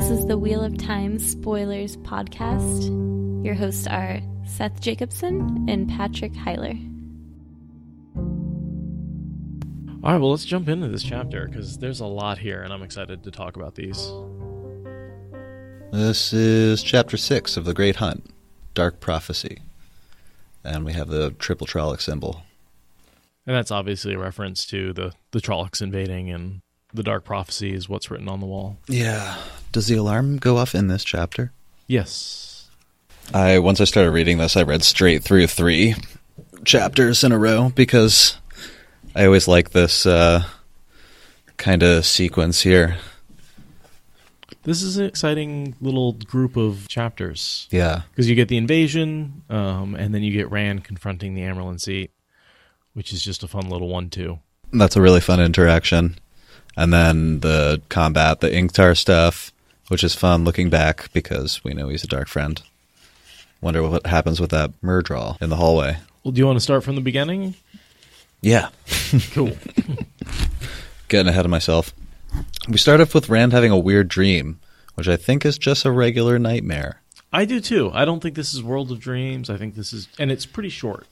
This is the Wheel of Time Spoilers podcast. Your hosts are Seth Jacobson and Patrick Heiler. All right, well, let's jump into this chapter because there's a lot here, and I'm excited to talk about these. This is Chapter 6 of The Great Hunt, Dark Prophecy. And we have the triple Trolloc symbol. And that's obviously a reference to the Trollocs invading, and the Dark Prophecy is what's written on the wall. Yeah. Does the alarm go off in this chapter? Yes. Once I started reading this, I read straight through 3 chapters in a row because I always like this kind of sequence here. This is an exciting little group of chapters. Yeah. Because you get the invasion, and then you get Rand confronting the Amerlin seat, which is just a fun little 1-2. That's a really fun interaction. And then the combat, the Inktar stuff, which is fun looking back because we know he's a dark friend. Wonder what happens with that Murdral in the hallway. Well, do you want to start from the beginning? Yeah. Cool. Getting ahead of myself. We start off with Rand having a weird dream, which I think is just a regular nightmare. I do too. I don't think this is World of Dreams. I think this is, and it's pretty short.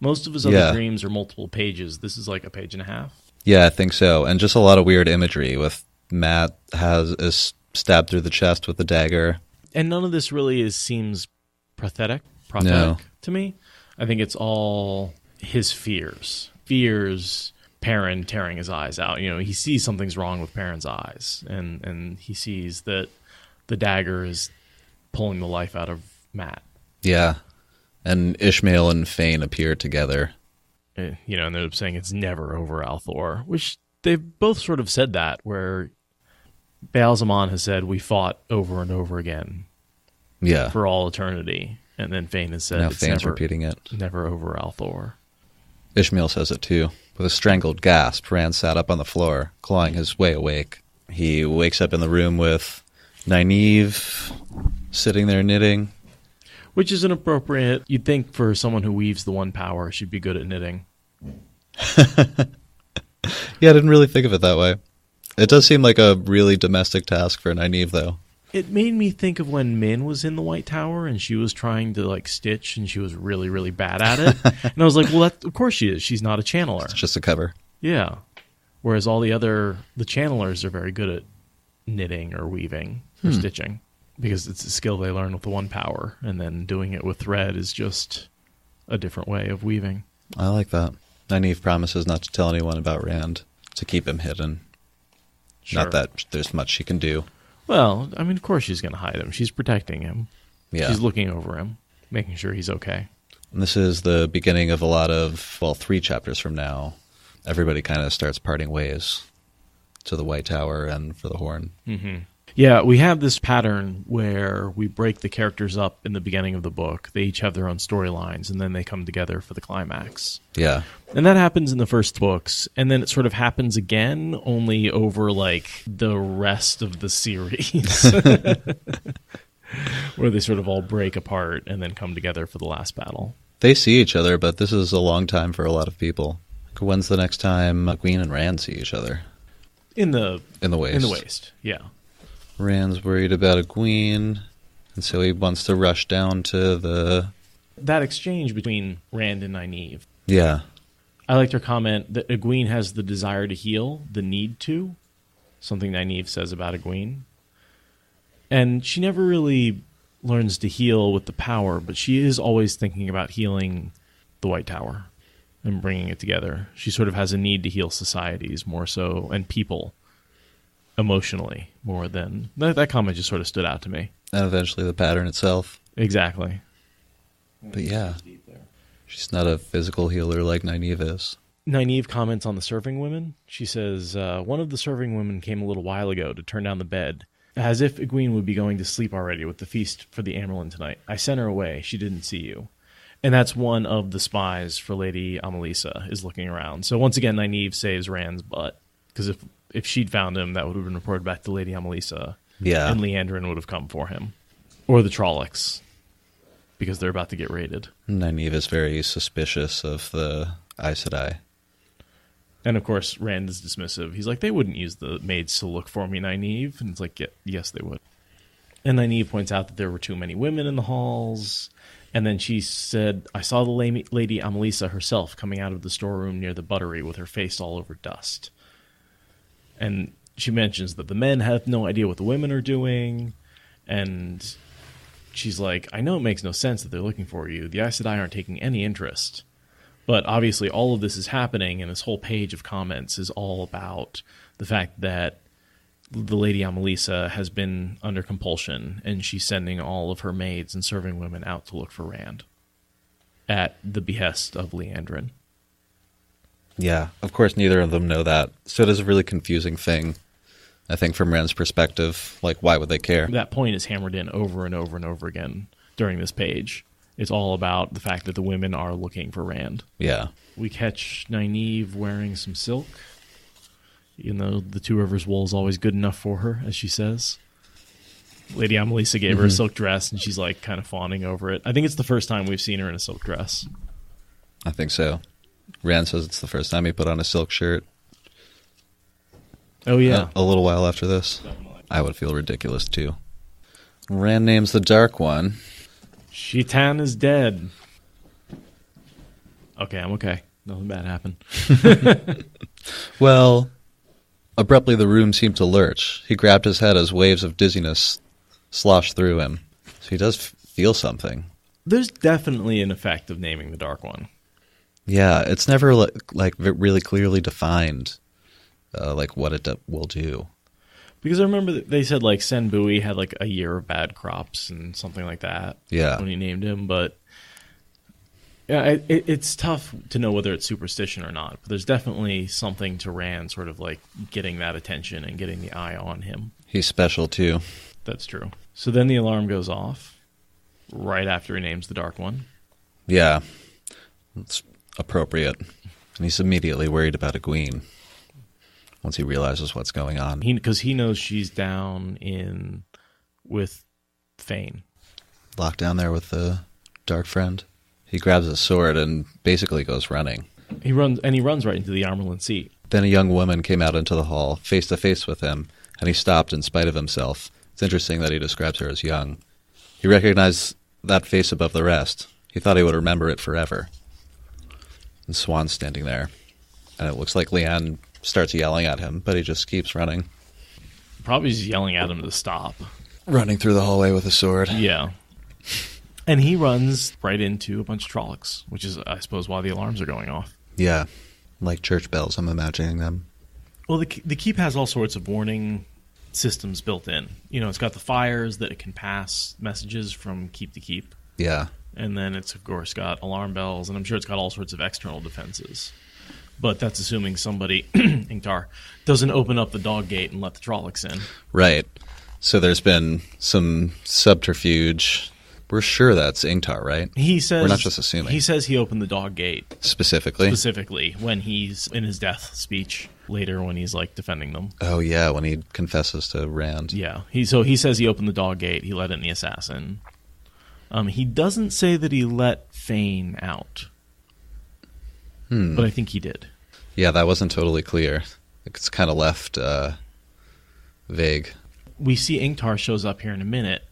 Most of his other dreams are multiple pages. This is like a page and a half. Yeah, I think so. And just a lot of weird imagery with Matt is stabbed through the chest with the dagger. And none of this really seems prophetic No. to me. I think it's all his fears. Perrin tearing his eyes out. You know, he sees something's wrong with Perrin's eyes. And he sees that the dagger is pulling the life out of Matt. Yeah. And Ishmael and Fane appear together. You know, and they're saying it's never over Althor, which they've both sort of said that, where Baal-Zaman has said we fought over and over again for all eternity. And then Fane has said now it's Fane's repeating it. Never over Althor. Ishmael says it too. With a strangled gasp, Rand sat up on the floor, clawing his way awake. He wakes up in the room with Nynaeve sitting there knitting. Which is inappropriate. You'd think for someone who weaves the one power, she'd be good at knitting. Yeah, I didn't really think of it that way. It does seem like a really domestic task for Nynaeve, though. It made me think of when Min was in the White Tower and she was trying to like stitch and she was really, really bad at it. And I was like, well, of course she is. She's not a channeler. It's just a cover. Yeah. Whereas all the channelers are very good at knitting or weaving or stitching because it's a skill they learn with the one power. And then doing it with thread is just a different way of weaving. I like that. Nynaeve promises not to tell anyone about Rand, to keep him hidden. Sure. Not that there's much she can do. Well, I mean, of course she's going to hide him. She's protecting him. Yeah. She's looking over him, making sure he's okay. And this is the beginning of a lot of, 3 chapters from now, everybody kind of starts parting ways to the White Tower and for the Horn. Mm-hmm. Yeah, we have this pattern where we break the characters up in the beginning of the book. They each have their own storylines, and then they come together for the climax. Yeah. And that happens in the first books, and then it sort of happens again, only over, like, the rest of the series. Where they sort of all break apart and then come together for the last battle. They see each other, but this is a long time for a lot of people. When's the next time Gwyn and Rand see each other? In the Waste. In the Waste, yeah. Rand's worried about Egwene, and so he wants to rush down to that exchange between Rand and Nynaeve. Yeah. I liked her comment that Egwene has the desire to heal, the need to, something Nynaeve says about Egwene. And she never really learns to heal with the power, but she is always thinking about healing the White Tower and bringing it together. She sort of has a need to heal societies more so, and people emotionally more than... That comment just sort of stood out to me. And eventually the pattern itself. Exactly. But yeah, she's not a physical healer like Nynaeve is. Nynaeve comments on the serving women. She says, one of the serving women came a little while ago to turn down the bed, as if Egwene would be going to sleep already with the feast for the Amerlin tonight. I sent her away. She didn't see you. And that's one of the spies for Lady Amalisa is looking around. So once again, Nynaeve saves Rand's butt. Because if she'd found him, that would have been reported back to Lady Amalisa. Yeah. And Liandrin would have come for him. Or the Trollocs. Because they're about to get raided. Nynaeve is very suspicious of the Aes Sedai. And of course, Rand is dismissive. He's like, they wouldn't use the maids to look for me, Nynaeve. And it's like, yes, they would. And Nynaeve points out that there were too many women in the halls. And then she said, I saw the Lady Amelisa herself coming out of the storeroom near the buttery with her face all over dust. And she mentions that the men have no idea what the women are doing. And she's like, I know it makes no sense that they're looking for you. The Aes Sedai aren't taking any interest. But obviously all of this is happening, and this whole page of comments is all about the fact that the Lady Amelisa has been under compulsion, and she's sending all of her maids and serving women out to look for Rand at the behest of Liandrin. Yeah, of course neither of them know that. So it is a really confusing thing, I think, from Rand's perspective. Like, why would they care? That point is hammered in over and over and over again during this page. It's all about the fact that the women are looking for Rand. Yeah. We catch Nynaeve wearing some silk. You know, the Two Rivers wool is always good enough for her, as she says. Lady Amelisa gave her a silk dress, and she's like kind of fawning over it. I think it's the first time we've seen her in a silk dress. I think so. Rand says it's the first time he put on a silk shirt. Oh, yeah. A little while after this. I would feel ridiculous, too. Rand names the Dark One. Shitan is dead. Okay, I'm okay. Nothing bad happened. Well, abruptly the room seemed to lurch. He grabbed his head as waves of dizziness sloshed through him. So he does feel something. There's definitely an effect of naming the Dark One. Yeah, it's never like really clearly defined, like what it will do. Because I remember that they said like Senbui had like a year of bad crops and something like that. Yeah, when he named him, but yeah, it's tough to know whether it's superstition or not. But there's definitely something to Rand sort of like getting that attention and getting the eye on him. He's special too. That's true. So then the alarm goes off right after he names the Dark One. Yeah, it's appropriate. And he's immediately worried about Egwene once he realizes what's going on. Because he knows she's down in with Fane. Locked down there with the Dark Friend. He grabs his sword and basically goes running. He runs right into the Armerlin seat. Then a young woman came out into the hall, face to face with him, and he stopped in spite of himself. It's interesting that he describes her as young. He recognized that face above the rest. He thought he would remember it forever. And Swan's standing there. And it looks like Leanne starts yelling at him, but he just keeps running. Probably just yelling at him to stop. Running through the hallway with a sword. Yeah. And he runs right into a bunch of Trollocs, which is, I suppose, why the alarms are going off. Yeah. Like church bells, I'm imagining them. Well, the keep has all sorts of warning systems built in. You know, it's got the fires that it can pass messages from keep to keep. Yeah. And then it's, of course, got alarm bells, and I'm sure it's got all sorts of external defenses. But that's assuming somebody, Ingtar, doesn't open up the dog gate and let the Trollocs in. Right. So there's been some subterfuge. We're sure that's Ingtar, right? He says, we're not just assuming. He says he opened the dog gate. Specifically, when he's in his death speech later when he's, like, defending them. Oh, yeah, when he confesses to Rand. Yeah. So he says he opened the dog gate. He let in the assassin. He doesn't say that he let Fane out. But I think he did. Yeah, that wasn't totally clear. It's kind of left vague. We see Ingtar shows up here in a minute,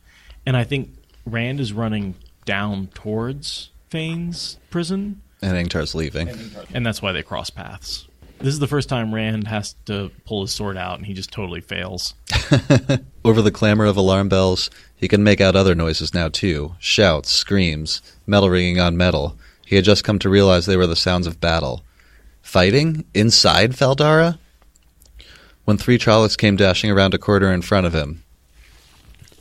and I think Rand is running down towards Fane's prison. And Ingtar's leaving. And that's why they cross paths. This is the first time Rand has to pull his sword out, and he just totally fails. Over the clamor of alarm bells, he can make out other noises now, too. Shouts, screams, metal ringing on metal. He had just come to realize they were the sounds of battle. Fighting? Inside Faldara? When three Trollocs came dashing around a corner in front of him.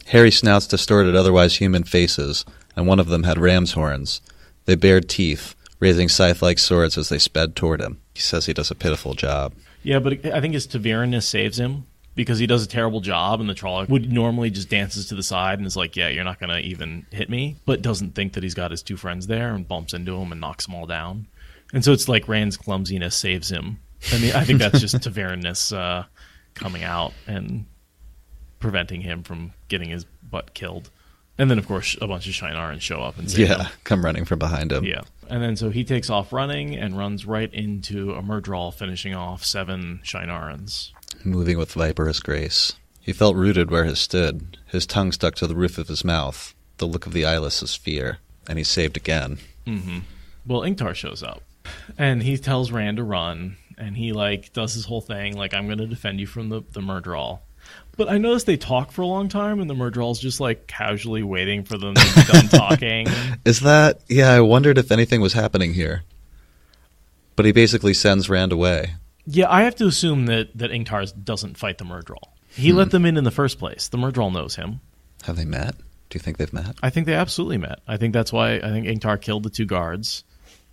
Hairy snouts distorted otherwise human faces, and one of them had ram's horns. They bared teeth, raising scythe-like swords as they sped toward him. He says he does a pitiful job. Yeah, but I think his Taverinness saves him, because he does a terrible job, and the Trolloc would normally just dances to the side and is like, yeah, you're not going to even hit me, but doesn't think that he's got his two friends there and bumps into him and knocks them all down. And so it's like Rand's clumsiness saves him. I mean, I think that's just Taverinness coming out and preventing him from getting his butt killed. And then, of course, a bunch of Shienarans show up and save him. Yeah, come running from behind him. Yeah. And then so he takes off running and runs right into a Myrddraal, finishing off 7 Shienarans. Moving with viperous grace. He felt rooted where he stood. His tongue stuck to the roof of his mouth. The look of the eyeless is fear. And he saved again. Mm-hmm. Well, Ingtar shows up. And he tells Rand to run. And he, does his whole thing. I'm going to defend you from the Murdral. But I noticed they talk for a long time. And the Murdral's just, casually waiting for them to be done talking. Is that... Yeah, I wondered if anything was happening here. But he basically sends Rand away. Yeah, I have to assume that Ingtar doesn't fight the Murdral. He let them in the first place. The Murdral knows him. Have they met? Do you think they've met? I think they absolutely met. I think that's why Ingtar killed the 2 guards,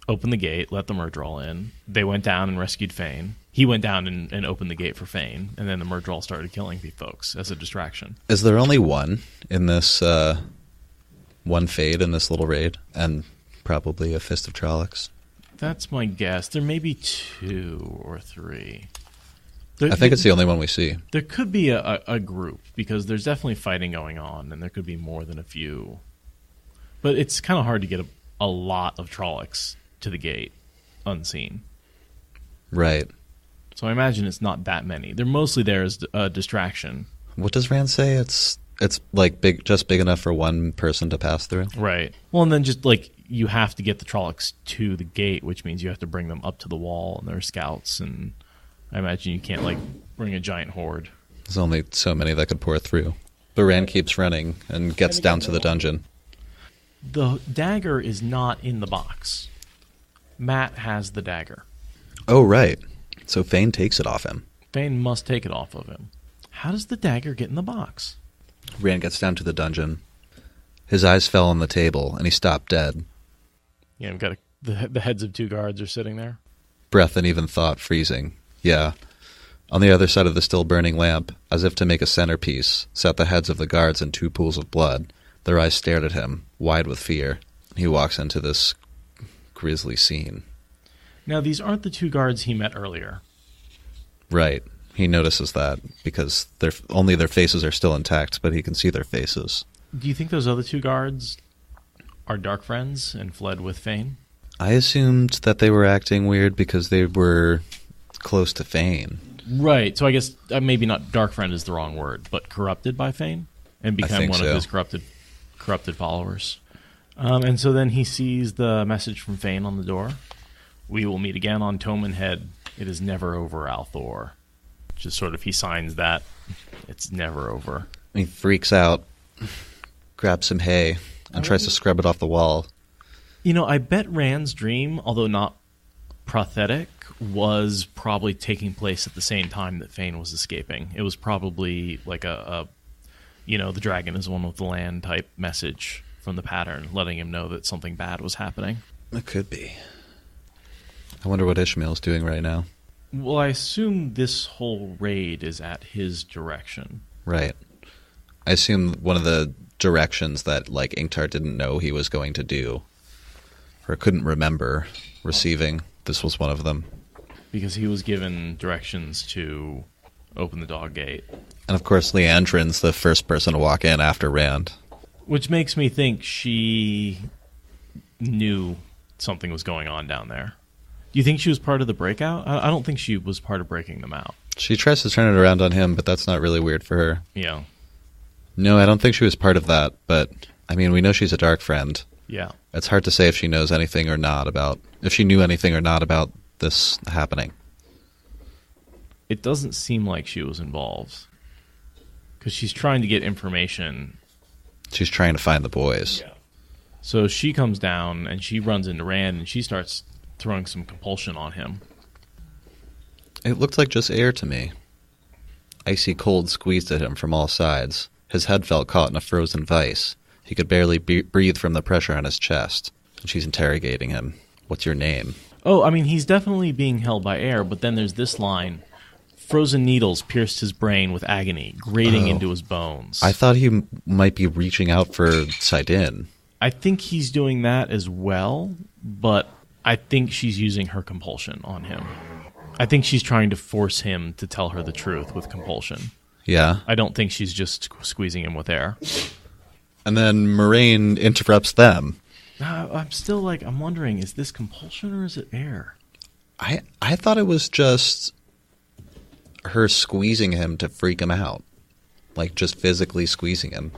opened the gate, let the Murdral in. They went down and rescued Fane. He went down and opened the gate for Fane, and then the Murdral started killing folks as a distraction. Is there only one in this, one Fade in this little raid? And probably a Fist of Trollocs? That's my guess. There may be 2 or 3. I think it's the only one we see. There could be a group, because there's definitely fighting going on, and there could be more than a few. But it's kind of hard to get a lot of Trollocs to the gate unseen. Right. So I imagine it's not that many. They're mostly there as a distraction. What does Rand say? It's big, just big enough for one person to pass through? Right. Well, and then just you have to get the Trollocs to the gate, which means you have to bring them up to the wall, and there are scouts, and I imagine you can't bring a giant horde. There's only so many that could pour through. But Rand keeps running and gets down to the dungeon. The dagger is not in the box. Matt has the dagger. Oh, right. So Fane takes it off him. Fane must take it off of him. How does the dagger get in the box? Rand gets down to the dungeon. His eyes fell on the table, and he stopped dead. Yeah, we've got the heads of 2 guards are sitting there. Breath and even thought freezing. Yeah. On the other side of the still-burning lamp, as if to make a centerpiece, sat the heads of the guards in 2 pools of blood. Their eyes stared at him, wide with fear. He walks into this grisly scene. Now, these aren't the 2 guards he met earlier. Right. He notices that, because only their faces are still intact, but he can see their faces. Do you think those other 2 guards are dark friends and fled with Fane? I assumed that they were acting weird because they were close to Fane. Right. So I guess maybe not dark friend is the wrong word, but corrupted by Fane and become one of his corrupted followers. And so then he sees the message from Fane on the door. We will meet again on Toman Head. It is never over, Althor. Just sort of he signs that. It's never over. He freaks out, grabs some hay, and tries to scrub it off the wall. I bet Rand's dream, although not prosthetic, was probably taking place at the same time that Fane was escaping. It was probably the dragon is one with the land type message from the pattern, letting him know that something bad was happening. It could be. I wonder what Ishmael's doing right now. Well, I assume this whole raid is at his direction. Right. I assume one of the directions that Ingtar didn't know he was going to do, or couldn't remember receiving, this was one of them. Because he was given directions to open the dog gate. And of course Liandrin's the first person to walk in after Rand. Which makes me think she knew something was going on down there. Do you think she was part of the breakout? I don't think she was part of breaking them out. She tries to turn it around on him, but that's not really weird for her. Yeah. No, I don't think she was part of that, but, we know she's a dark friend. Yeah. It's hard to say if she knows anything or not if she knew anything or not about this happening. It doesn't seem like she was involved. Because she's trying to get information. She's trying to find the boys. Yeah. So she comes down, and she runs into Rand, and she starts throwing some compulsion on him. It looked like just air to me. Icy cold squeezed at him from all sides. His head felt caught in a frozen vice. He could barely breathe from the pressure on his chest. And she's interrogating him. What's your name? Oh, he's definitely being held by air, but then there's this line. Frozen needles pierced his brain with agony, grating into his bones. I thought he might be reaching out for Saidin. I think he's doing that as well, but I think she's using her compulsion on him. I think she's trying to force him to tell her the truth with compulsion. Yeah? I don't think she's just squeezing him with air. And then Moraine interrupts them. I'm still I'm wondering, is this compulsion or is it air? I thought it was just her squeezing him to freak him out. like just physically squeezing him.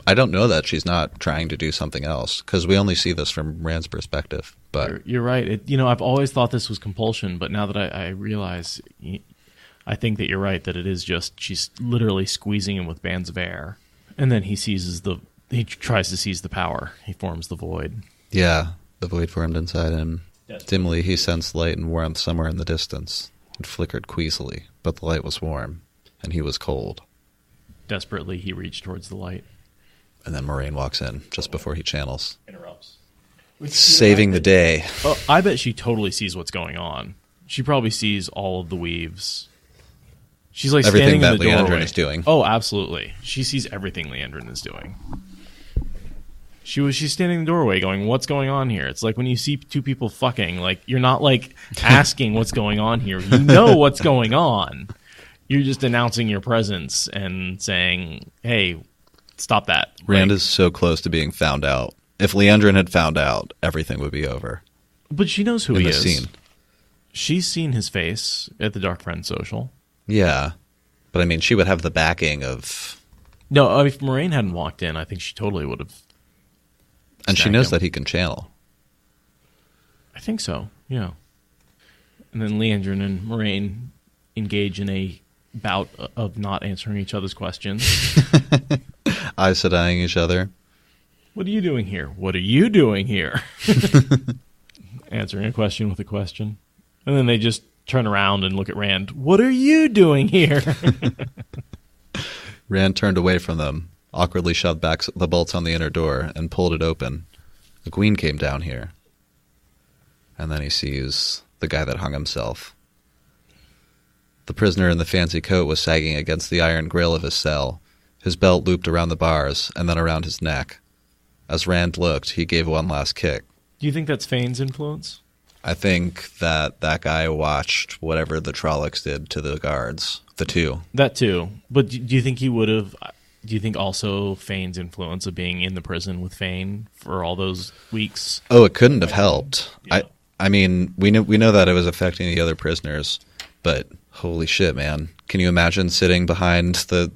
I don't know that she's not trying to do something else, because we only see this from Rand's perspective. But you're right. I've always thought this was compulsion, but now that I realize, I think that you're right, that it is just she's literally squeezing him with bands of air, and then he tries to seize the power. He forms the void. Yeah, the void formed inside him. Dimly he sensed light and warmth somewhere in the distance. It flickered queasily, but the light was warm, and he was cold. Desperately, he reached towards the light. And then Moraine walks in just before he channels. Interrupts. Saving the day. Oh, I bet she totally sees what's going on. She probably sees all of the weaves. She's like everything standing in the that doorway. Liandrin is doing. Oh, absolutely. She sees everything Liandrin is doing. She's standing in the doorway going, what's going on here? It's like when you see two people fucking, like you're not like asking what's going on here. You know what's going on. You're just announcing your presence and saying, hey, stop that. Rand is so close to being found out. If Liandrin had found out, everything would be over. But she knows who he is. Scene. She's seen his face at the Dark Friend social. Yeah. But I mean, she would have the backing of... No, if Moraine hadn't walked in, I think she totally would have. And she knows that he can channel. I think so, yeah. And then Liandrin and Moraine engage in a bout of not answering each other's questions. Eyes side-eyeing each other. What are you doing here? What are you doing here? Answering a question with a question. And then they just turn around and look at Rand. What are you doing here? Rand turned away from them, awkwardly shoved back the bolts on the inner door, and pulled it open. Egwene came down here. And then he sees the guy that hung himself. The prisoner in the fancy coat was sagging against the iron grill of his cell, his belt looped around the bars and then around his neck. As Rand looked, he gave one last kick. Do you think that's Fane's influence? I think that guy watched whatever the Trollocs did to the guards, the two. That too. But do you think he would have... Do you think also Fane's influence of being in the prison with Fane for all those weeks? Oh, it couldn't have helped. Yeah. I mean, we know that it was affecting the other prisoners, but holy shit, man. Can you imagine sitting behind the,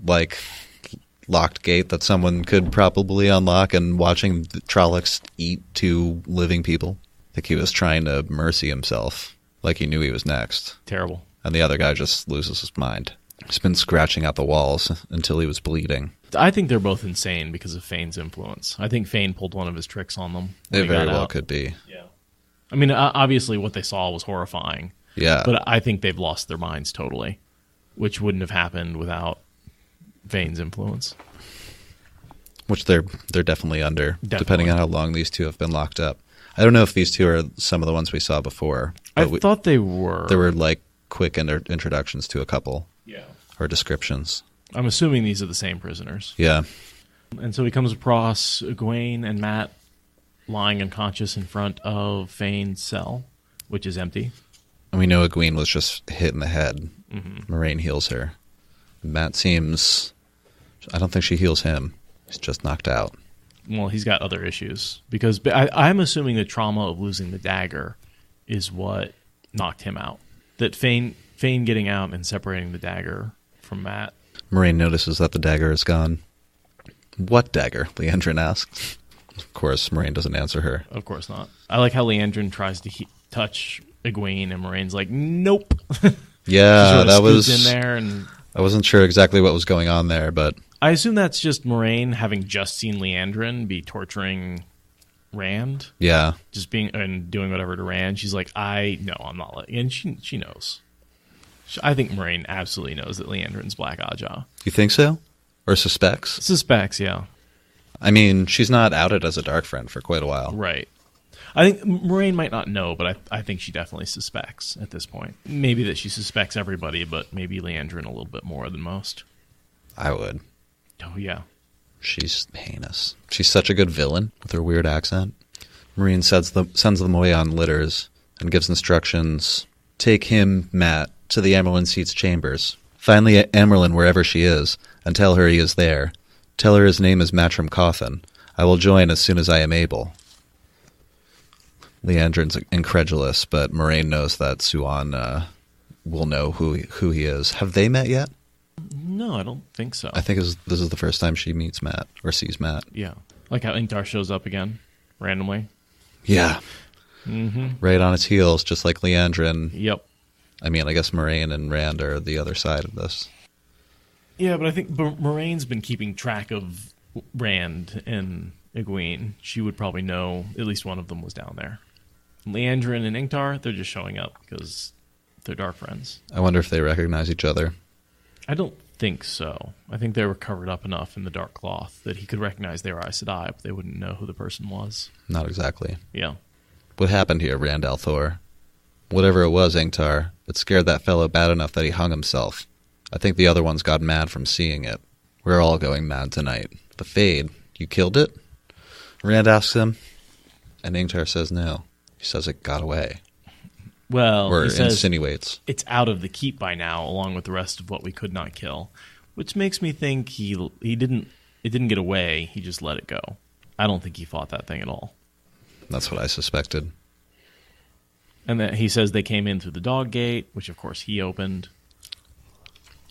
locked gate that someone could probably unlock and watching the Trollocs eat two living people? I think he was trying to mercy himself, like he knew he was next. Terrible. And the other guy just loses his mind. He's been scratching out the walls until he was bleeding. I think they're both insane because of Fane's influence. I think Fane pulled one of his tricks on them. It very well could be. Yeah. I mean, obviously what they saw was horrifying. Yeah. But I think they've lost their minds totally, which wouldn't have happened without Fane's influence. Which they're definitely under, depending on how long these two have been locked up. I don't know if these two are some of the ones we saw before. I thought they were. There were quick introductions to a couple. Yeah. Or descriptions. I'm assuming these are the same prisoners. Yeah. And so he comes across Egwene and Mat lying unconscious in front of Fane's cell, which is empty. And we know Egwene was just hit in the head. Mm-hmm. Moraine heals her. Mat seems... I don't think she heals him. He's just knocked out. Well, he's got other issues. Because I'm assuming the trauma of losing the dagger is what knocked him out. That Fane getting out and separating the dagger from Mat. Moraine notices that the dagger is gone. What dagger? Liandrin asks. Of course, Moraine doesn't answer her. Of course not. I like how Liandrin tries to touch Egwene, and Moraine's like, nope. Yeah, sort of that was... in there, and I wasn't sure exactly what was going on there, but... I assume that's just Moraine having just seen Liandrin be torturing Rand. Yeah. Just being and doing whatever to Rand. She's like, no, I'm not. And she knows. I think Moraine absolutely knows that Liandrin's Black Aja. You think so? Or suspects? Suspects, yeah. I mean, she's not outed as a dark friend for quite a while. Right. I think Moraine might not know, but I think she definitely suspects at this point. Maybe that she suspects everybody, but maybe Liandrin a little bit more than most. I would. Oh, yeah. She's heinous. She's such a good villain with her weird accent. Moraine sends them away on litters and gives instructions. Take him, Mat, to the Amerlin Seat's chambers. Find Amerlin wherever she is and tell her he is there. Tell her his name is Matrim Cawthon. I will join as soon as I am able. Liandrin's incredulous, but Moraine knows that Suan will know who he is. Have they met yet? No, I don't think so. I think this is the first time she meets Matt or sees Matt. Yeah. Like how Ingtar shows up again, randomly. Yeah. Mm-hmm. Right on its heels, just like Liandrin. Yep. I mean, I guess Moraine and Rand are the other side of this. Yeah, but I think Moraine's been keeping track of Rand and Egwene. She would probably know at least one of them was down there. Liandrin and Ingtar, they're just showing up because they're dark friends. I wonder if they recognize each other. I don't think so. I think they were covered up enough in the dark cloth that he could recognize they were Aes Sedai, but they wouldn't know who the person was. Not exactly. Yeah. What happened here, Rand al'Thor? Whatever it was, Ingtar, it scared that fellow bad enough that he hung himself. I think the other ones got mad from seeing it. We're all going mad tonight. The Fade, you killed it? Rand asks him, and Ingtar says no. He says it got away. Well, or he says insinuates. It's out of the keep by now, along with the rest of what we could not kill, which makes me think it didn't get away. He just let it go. I don't think he fought that thing at all. That's what I suspected. And then he says they came in through the dog gate, which of course he opened.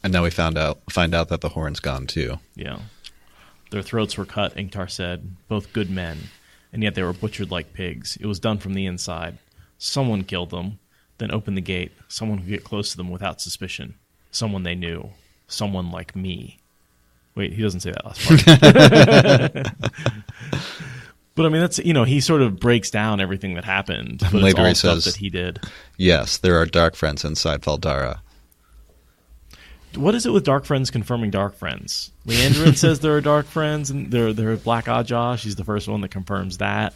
And now we find out that the horn's gone too. Yeah. Their throats were cut, Ingtar said, both good men, and yet they were butchered like pigs. It was done from the inside. Someone killed them, then opened the gate. Someone who could get close to them without suspicion. Someone they knew. Someone like me. Wait, he doesn't say that last part. But I mean, that's, he sort of breaks down everything that happened. But later it's all he stuff says, that he did. Yes, there are dark friends inside Valdara. What is it with dark friends confirming dark friends? Liandrin says there are dark friends, and there are Black Ajah. She's the first one that confirms that.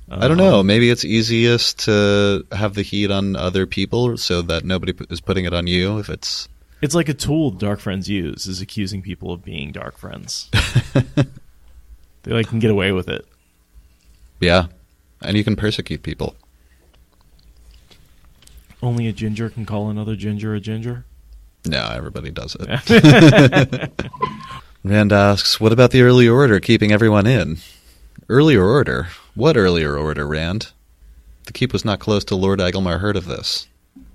I don't know. Maybe it's easiest to have the heat on other people so that nobody is putting it on you. If it's like a tool dark friends use, is accusing people of being dark friends. They can get away with it. Yeah, and you can persecute people. Only a ginger can call another ginger a ginger? No, everybody does it. Rand asks, what about the earlier order keeping everyone in? Earlier order? What earlier order, Rand? The keep was not close till Lord Agelmar heard of this.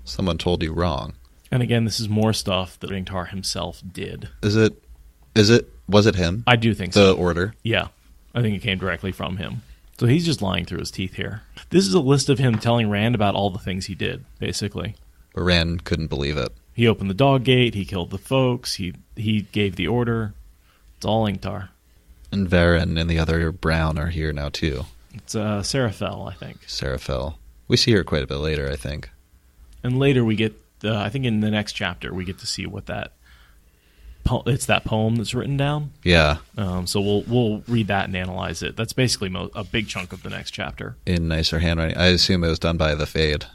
Someone told you wrong. And again, this is more stuff that Ingtar himself did. Was it him? I do think so. The order? Yeah. I think it came directly from him. So he's just lying through his teeth here. This is a list of him telling Rand about all the things he did, basically. But Rand couldn't believe it. He opened the dog gate, he killed the folks, he gave the order. It's all Ingtar. And Verin and the other Brown are here now, too. It's Seraphel, I think. Seraphel. We see her quite a bit later, I think. And later we get, I think in the next chapter, we get to see what it's that poem that's written down. Yeah. So we'll read that and analyze it. That's basically a big chunk of the next chapter. In nicer handwriting. I assume it was done by the Fade.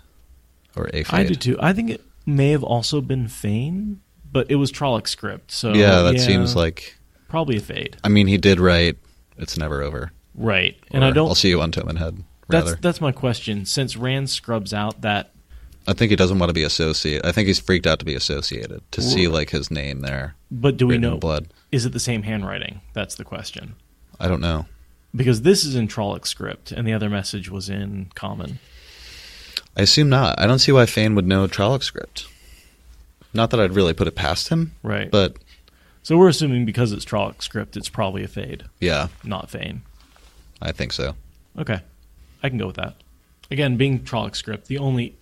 Or a Fade. I do too. I think it may have also been Fane, but it was Trolloc script. So yeah, that seems like... Probably a Fade. I mean, he did write It's Never Over. Right. Or, and I'll see you on Tomenhead, rather. That's my question. Since Rand scrubs out that... I think he doesn't want to be associated. I think he's freaked out to be associated, to see his name there. But do we know? Blood. Is it the same handwriting? That's the question. I don't know. Because this is in Trolloc script, and the other message was in Common. I assume not. I don't see why Fane would know Trolloc script. Not that I'd really put it past him. Right. But... So we're assuming because it's Trolloc script, it's probably a Fade. Yeah. Not Fane. I think so. Okay. I can go with that. Again, being Trolloc script,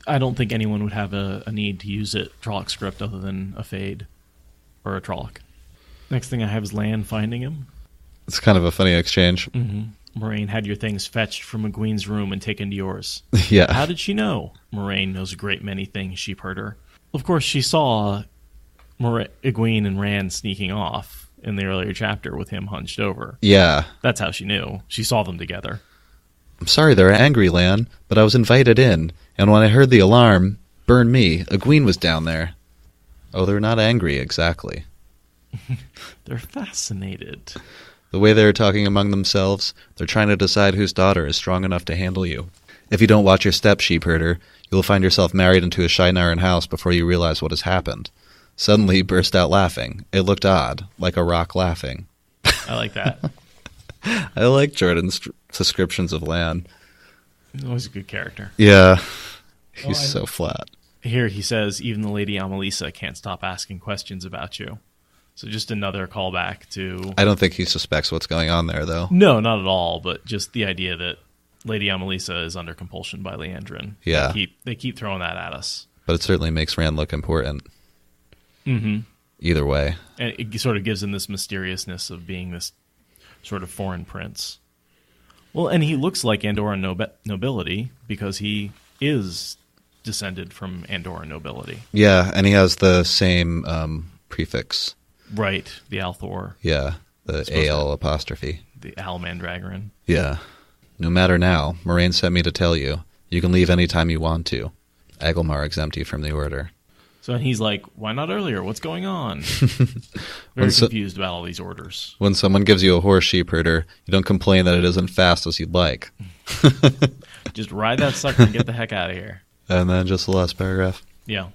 I don't think anyone would have a need to use it Trolloc script other than a Fade or a Trolloc. Next thing I have is Lan finding him. It's kind of a funny exchange. Mm-hmm. Moraine had your things fetched from Egwene's room and taken to yours. Yeah. How did she know? Moraine knows a great many things, sheepherder. Of course, she saw Egwene and Rand sneaking off in the earlier chapter with him hunched over. Yeah. That's how she knew. She saw them together. I'm sorry they're angry, Lan, but I was invited in, and when I heard the alarm, burn me, Egwene was down there. Oh, they're not angry, exactly. They're fascinated. The way they're talking among themselves, they're trying to decide whose daughter is strong enough to handle you. If you don't watch your step, sheepherder, you'll find yourself married into a Shiennaran house before you realize what has happened. Suddenly he burst out laughing. It looked odd, like a rock laughing. I like that. I like Jordan's descriptions of Lan. He's always a good character. Yeah. He's so flat. Here he says, even the Lady Amalisa can't stop asking questions about you. So just another callback to... I don't think he suspects what's going on there, though. No, not at all, but just the idea that Lady Amelisa is under compulsion by Liandrin. Yeah. They keep throwing that at us. But it certainly makes Rand look important. Mm-hmm. Either way. And it sort of gives him this mysteriousness of being this sort of foreign prince. Well, and he looks like Andorran nobility because he is descended from Andorran nobility. Yeah, and he has the same prefix. Right, the Althor. Yeah, the AL apostrophe. The Almandragoran. Yeah. No matter now, Moraine sent me to tell you. You can leave any time you want to. Agelmar exempt you from the order. So he's like, why not earlier? What's going on? Very confused about all these orders. When someone gives you a horse, sheepherder, you don't complain that it isn't fast as you'd like. Just ride that sucker and get the heck out of here. And then just the last paragraph. Yeah.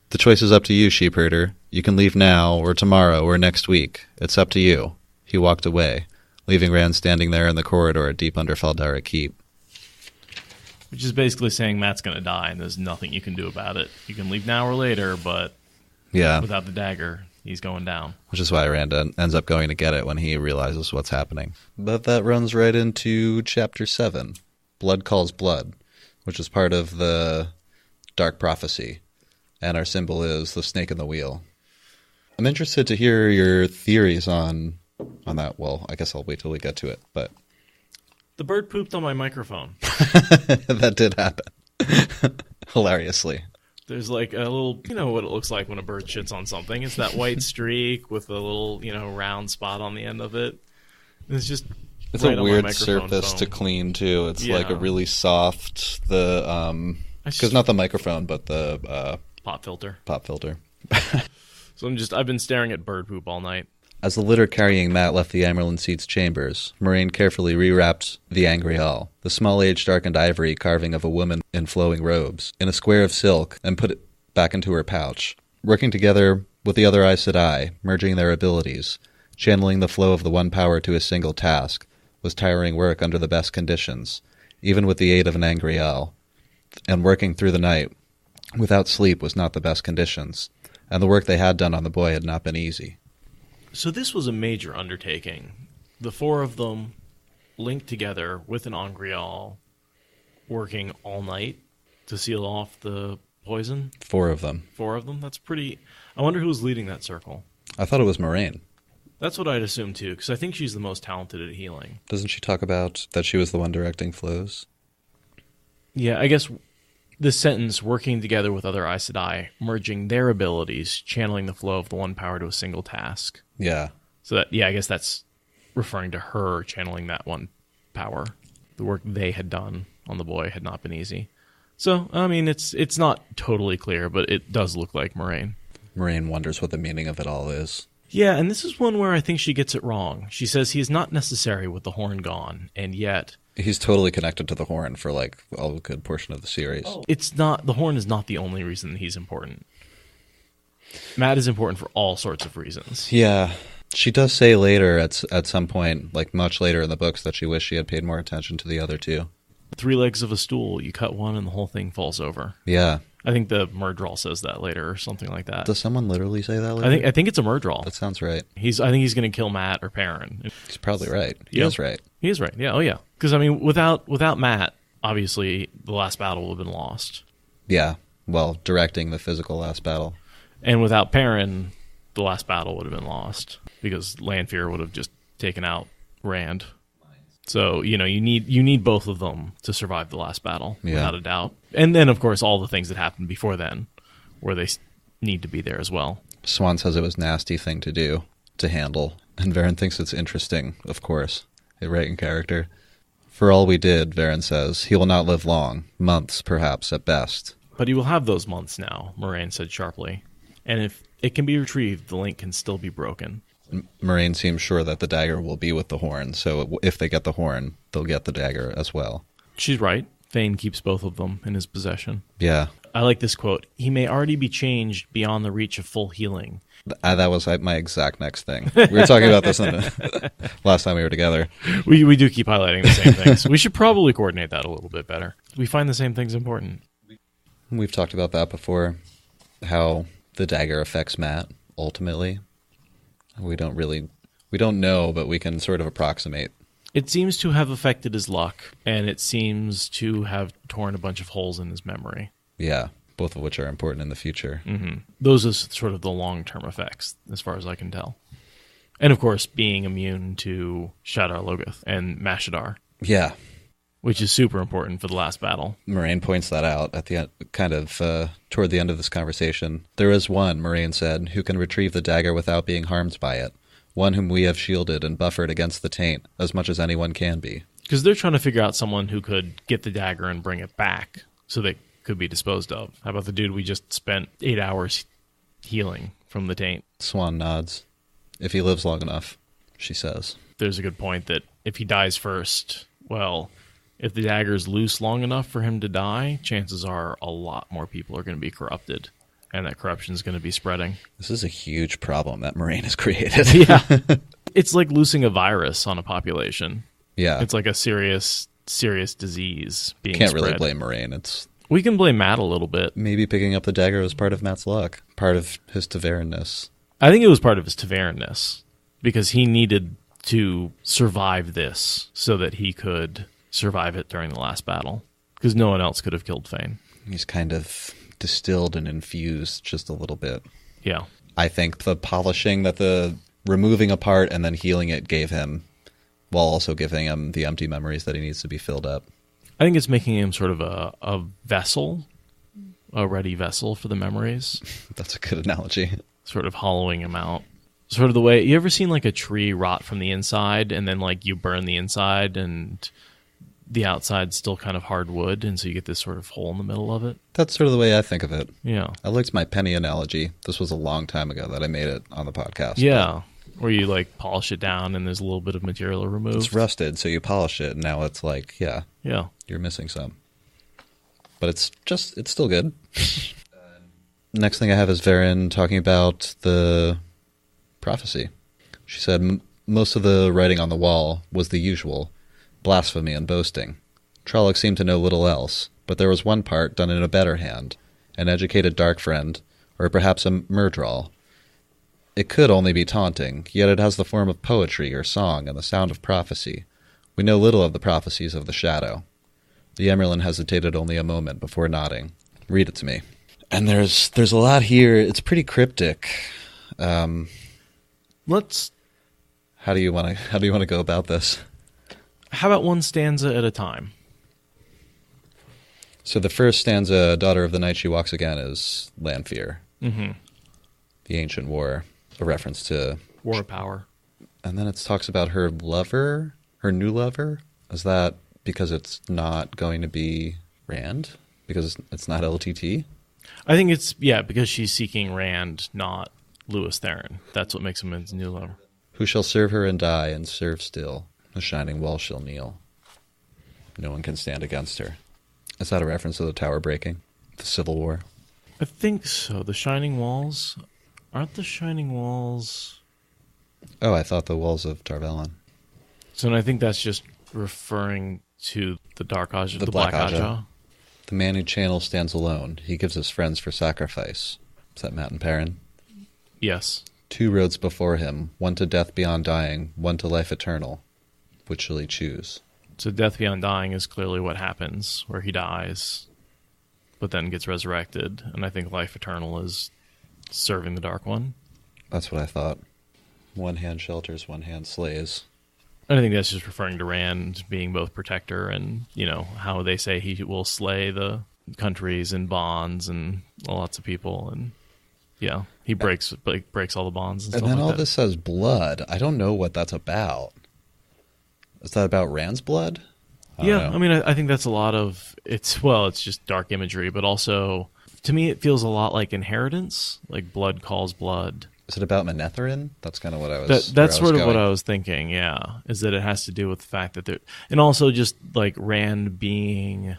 The choice is up to you, sheepherder. You can leave now, or tomorrow, or next week. It's up to you. He walked away, leaving Rand standing there in the corridor deep under Faldara Keep. Which is basically saying Matt's going to die, and there's nothing you can do about it. You can leave now or later, but without the dagger, he's going down. Which is why Rand ends up going to get it when he realizes what's happening. But that runs right into Chapter 7, Blood Calls Blood, which is part of the Dark Prophecy. And our symbol is the snake in the wheel. I'm interested to hear your theories on that. Well, I guess I'll wait till we get to it, but... The bird pooped on my microphone. That did happen. Hilariously. There's like a little, you know what it looks like when a bird shits on something. It's that white streak with a little, round spot on the end of it. It's just It's right a on my weird microphone surface foam. to clean, too. It's like a really soft, because not the microphone, but the... Pop filter. Pop filter. So I've been staring at bird poop all night. As the litter carrying Matt left the Amerlin Seat's chambers, Moraine carefully rewrapped the Angreal, the small age-darkened ivory carving of a woman in flowing robes, in a square of silk, and put it back into her pouch. Working together with the other Aes Sedai, merging their abilities, channeling the flow of the one power to a single task, was tiring work under the best conditions, even with the aid of an Angreal. And working through the night, without sleep, was not the best conditions, and the work they had done on the boy had not been easy. So this was a major undertaking. The four of them linked together with an Angreal, working all night to seal off the poison. 4 of them. 4 of them? That's pretty... I wonder who's leading that circle. I thought it was Moraine. That's what I'd assume, too, because I think she's the most talented at healing. Doesn't she talk about that she was the one directing flows? Yeah, I guess this sentence, working together with other Aes Sedai, merging their abilities, channeling the flow of the one power to a single task. Yeah. So that, I guess that's referring to her channeling that one power. The work they had done on the boy had not been easy. So, I mean, it's not totally clear, but it does look like Moraine. Moraine wonders what the meaning of it all is. Yeah, and this is one where I think she gets it wrong. She says he is not necessary with the horn gone, and yet... He's totally connected to the horn for, a good portion of the series. It's not... The horn is not the only reason he's important. Matt is important for all sorts of reasons. Yeah. She does say later, at some point, much later in the books, that she wished she had paid more attention to the other 2. 3 legs of a stool, you cut one and the whole thing falls over. Yeah. I think the Murdral says that later or something like that. Does someone literally say that later? I think it's a Murdral. That sounds right. I think he's going to kill Matt or Perrin. He's probably right. He is right. He is right. Yeah. Oh, yeah. Because, I mean, without Matt, obviously, the last battle would have been lost. Yeah. Well, directing the physical last battle. And without Perrin, the last battle would have been lost because Lanfear would have just taken out Rand. So, you need both of them to survive the last battle, without a doubt. And then, of course, all the things that happened before then, where they need to be there as well. Swan says it was a nasty thing to do, to handle. And Verin thinks it's interesting, of course. Right in character. For all we did, Verin says, he will not live long. Months, perhaps, at best. But he will have those months now, Moraine said sharply. And if it can be retrieved, the link can still be broken. Moraine seems sure that the dagger will be with the horn, so if they get the horn, they'll get the dagger as well. She's right. Thane keeps both of them in his possession. Yeah. I like this quote. He may already be changed beyond the reach of full healing. That was my exact next thing. We were talking about this last time we were together. We do keep highlighting the same things. We should probably coordinate that a little bit better. We find the same things important. We've talked about that before, how the dagger affects Matt ultimately. We don't know, but we can sort of approximate. It seems to have affected his luck, and it seems to have torn a bunch of holes in his memory. Yeah, both of which are important in the future. Mm-hmm. Those are sort of the long-term effects, as far as I can tell. And, of course, being immune to Shadar Logoth and Mashadar. Yeah. Which is super important for the last battle. Moraine points that out at the end, toward the end of this conversation. There is one, Moraine said, who can retrieve the dagger without being harmed by it. One whom we have shielded and buffered against the taint, as much as anyone can be. Because they're trying to figure out someone who could get the dagger and bring it back, so they could be disposed of. How about the dude we just spent 8 hours healing from the taint? Swan nods. If he lives long enough, she says. There's a good point that if he dies first, well, if the dagger's loose long enough for him to die, chances are a lot more people are going to be corrupted, and that corruption is going to be spreading. This is a huge problem that Moraine has created. Yeah. It's like loosing a virus on a population. Yeah. It's like a serious disease being Can't spread. really blame Moraine. We can blame Matt a little bit. Maybe picking up the dagger was part of Matt's luck, part of his Tavernness. I think it was part of his Tavernness, because he needed to survive this so that he could survive it during the last battle, because no one else could have killed Fane. He's kind of distilled and infused just a little bit. Yeah. I think the polishing that the removing a part and then healing it gave him, while also giving him the empty memories that he needs to be filled up. I think it's making him sort of a vessel, a ready vessel for the memories. That's a good analogy. Sort of hollowing him out. Sort of the way, you ever seen like a tree rot from the inside and then like you burn the inside and the outside's still kind of hard wood, and so you get this sort of hole in the middle of it? That's sort of the way I think of it. Yeah. I liked my penny analogy. This was a long time ago that I made it on the podcast. Yeah. Where you like polish it down and there's a little bit of material removed. It's rusted, so you polish it, and now it's like, yeah, you're missing some. But it's still good. Next thing I have is Verin talking about the prophecy. She said, most of the writing on the wall was the usual, blasphemy and boasting. Trolloc seemed to know little else, but there was one part done in a better hand, an educated dark friend, or perhaps a murdrawl. It could only be taunting, yet it has the form of poetry or song and the sound of prophecy. We know little of the prophecies of the shadow. The Emerlin hesitated only a moment before nodding. Read it to me. And there's a lot here. It's pretty cryptic. Let's. How do you want to go about this? How about one stanza at a time? So the first stanza, Daughter of the Night She Walks Again, is Lanfear. Mm-hmm. The ancient war, a reference to War of Power. And then it talks about her lover, her new lover. Is that because it's not going to be Rand? Because it's not LTT? I think it's, because she's seeking Rand, not Lewis Theron. That's what makes him his new lover. Who shall serve her and die and serve still? The shining wall shall kneel. No one can stand against her. Is that a reference to the tower breaking? The Civil War? I think so. The Shining Walls? Aren't the Shining Walls... Oh, I thought the walls of Tarvalon. So I think that's just referring to the Dark Aja, the Black Aja. The man who channels stands alone. He gives his friends for sacrifice. Is that Matt and Perrin? Yes. 2 roads before him, one to death beyond dying, one to life eternal. Which shall he choose? So death beyond dying is clearly what happens, where he dies, but then gets resurrected. And I think life eternal is serving the Dark One. That's what I thought. One hand shelters, one hand slays. I think that's just referring to Rand being both protector and, how they say he will slay the countries and bonds and lots of people. And, he breaks all the bonds and stuff like that. And then all this says blood. I don't know what that's about. Is that about Rand's blood? I think that's a lot of... It's just dark imagery, but also, to me, it feels a lot like inheritance, like blood calls blood. Is it about Manetherin? That's kind of what I was... That's sort of what I was thinking, is that it has to do with the fact that there... And also just, like, Rand being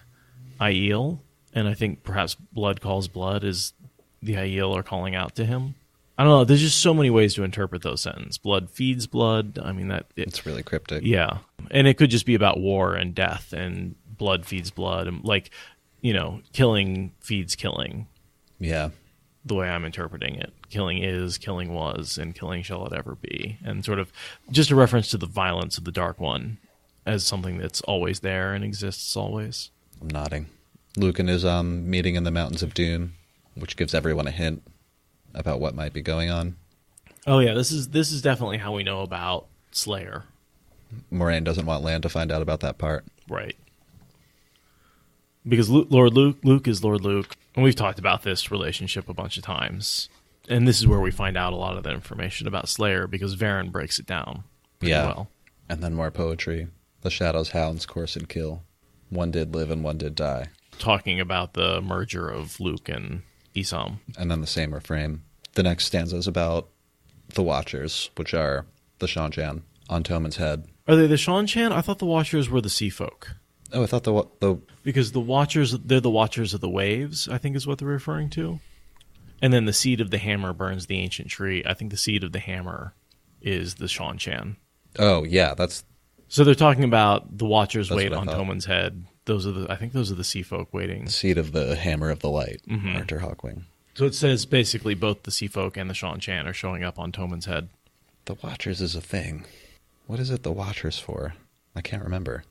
Aiel, and I think perhaps blood calls blood is the Aiel are calling out to him. I don't know. There's just so many ways to interpret those sentences. Blood feeds blood. I mean, it's really cryptic. Yeah. And it could just be about war and death and blood feeds blood. And killing feeds killing. Yeah. the way I'm interpreting it. Killing is, killing was, and killing shall it ever be. And sort of just a reference to the violence of the Dark One as something that's always there and exists always. I'm nodding. Luke and his meeting in the Mountains of Doom, which gives everyone a hint about what might be going on. Oh yeah, this is definitely how we know about Slayer. Moraine doesn't want Lan to find out about that part. Right. Because Luke is Lord Luke, and we've talked about this relationship a bunch of times. And this is where we find out a lot of the information about Slayer, because Verin breaks it down pretty well. And then more poetry. The shadows, hounds, course, and kill. One did live and one did die. Talking about the merger of Luke and Isam. And then the same refrain. The next stanza is about the Watchers, which are the Shan-Chan on Toman's head. Are they the Shan-Chan? I thought the Watchers were the Sea Folk. Oh, I thought the Because the Watchers, they're the Watchers of the Waves, I think is what they're referring to. And then the seed of the hammer burns the ancient tree. I think the seed of the hammer is the Shan-Chan. Oh, yeah, that's... So they're talking about the Watchers wait on thought. Toman's head. I think those are the Sea Folk waiting. The seed of the hammer of the light, Arthur Hawkwing. So it says basically both the Sea Folk and the Shan-Chan are showing up on Toman's head. The Watchers is a thing. What is it the Watchers for? I can't remember.